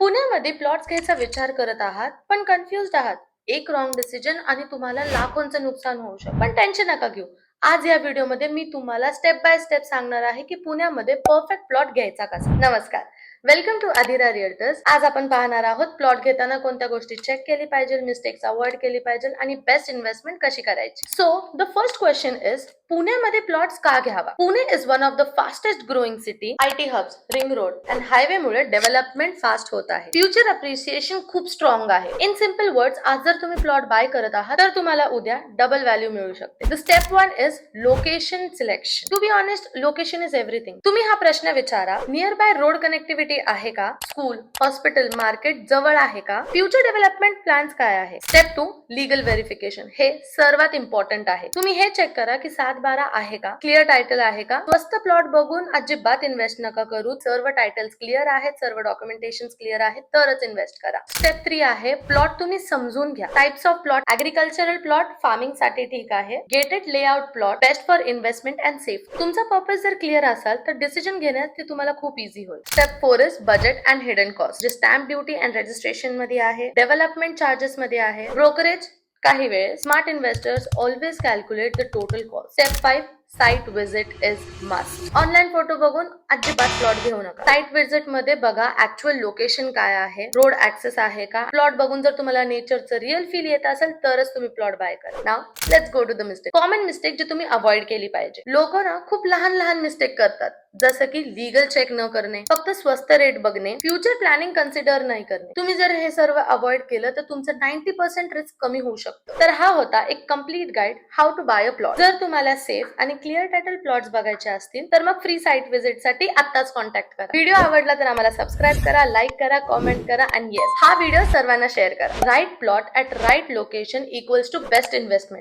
पुण्यामध्ये प्लॉट्स घ्यायचा विचार करत आहात पण कन्फ्युज्ड आहात. एक रॉंग डिसिजन आणि तुम्हाला लाखोंचं नुकसान होऊ शकतं. पण टेन्शन नका घेऊ. आज या व्हिडिओमध्ये मी तुम्हाला स्टेप बाय स्टेप सांगणार आहे की पुण्यामध्ये परफेक्ट प्लॉट घ्यायचा कसा. नमस्कार, वेलकम टू अधिरा रिअल्टर्स. आज आपण पाहणार आहोत प्लॉट घेताना कोणत्या गोष्टी चेक केली पाहिजे, मिस्टेक्स अवॉइड केली पाहिजे आणि बेस्ट इन्व्हेस्टमेंट कशी करायची. So the first question is, पुण्यामध्ये प्लॉट्स का घ्यावा? Pune is one of the fastest growing city. IT hubs, ring road and highway मुळे डेव्हलपमेंट फास्ट होत आहे. फ्युचर अप्रिसिएशन खूप स्ट्रॉंग आहे. इन सिम्पल वर्ड्स, आज जर तुम्ही प्लॉट बाय करत आहात तर तुम्हाला उद्या डबल व्हॅल्यू मिळू शकते. The step one is location selection. To be honest, location is everything. तुम्ही हा प्रश्न विचारा, नियर बाय रोड कनेक्टिव्हिटी आहे का? स्कूल, हॉस्पिटल, मार्केट जवळ आहे का? फ्युचर डेव्हलपमेंट प्लॅन्स काय आहे? Step two, legal verification. हे सर्वात इम्पॉर्टंट आहे. तुम्ही हे चेक करा की 7/12 आहे का, क्लिअर टायटल आहे का. स्वस्त प्लॉट बघून अजिबात इन्व्हेस्ट नका करू. सर्व टायटल्स क्लिअर आहेत, सर्व डॉक्युमेंटेशन क्लिअर आहे, तरच इन्व्हेस्ट करा. स्टेप 3 आहे, प्लॉट तुम्ही समजून घ्या. Types of plot: agricultural plot, farming साठी ठीक आहे. Gated layout plot, best for investment and safe. तुमचा पर्पज जर क्लिअर असाल तर डिसिजन घेण्यात ते तुम्हाला खूप इझी होईल. Step 4 is budget and hidden cost. जे स्टॅम्प ड्युटी अँड रजिस्ट्रेशन मध्ये आहे, डेव्हलपमेंट चार्जेस मध्ये आहे, ब्रोकरेज. काही वेळेस smart investors always calculate the total cost. Step 5, site visit is must. Online photo बघून अजिबात प्लॉट घेऊ नका. साइट व्हिजिट मध्ये बघा ऍक्च्युअल लोकेशन काय आहे, रोड ऍक्सेस आहे का. प्लॉट बघून जर तुम्हाला नेचरचं रिअल फील येत असेल तरच तुम्ही प्लॉट बाय करा. नाव let's go to the mistake. Common mistake जे तुम्ही अवॉइड केली पाहिजे. लोक ना खूप लहान लहान मिस्टेक करतात, जसं की लीगल चेक न करणे, फक्त स्वस्त रेट बघणे, फ्युचर प्लॅनिंग कन्सिडर नाही करणे. तुम्ही जर हे सर्व अवॉइड केलं तर तुमचं 90% रिस्क कमी होऊ शकतं. तर हा होता एक complete guide how to buy a plot. जर तुम्हाला सेफ आणि क्लिअर टायटल प्लॉट्स बघायचे असतील तर मग फ्री साइट व्हिजिट साठी आत्ताच कॉन्टॅक्ट करा. व्हिडिओ आवडला तर आम्हाला सबस्क्राईब करा, लाईक करा, कॉमेंट करा आणि येस, हा व्हिडिओ सर्वांना शेअर करा. Right plot at right location equals to best investment.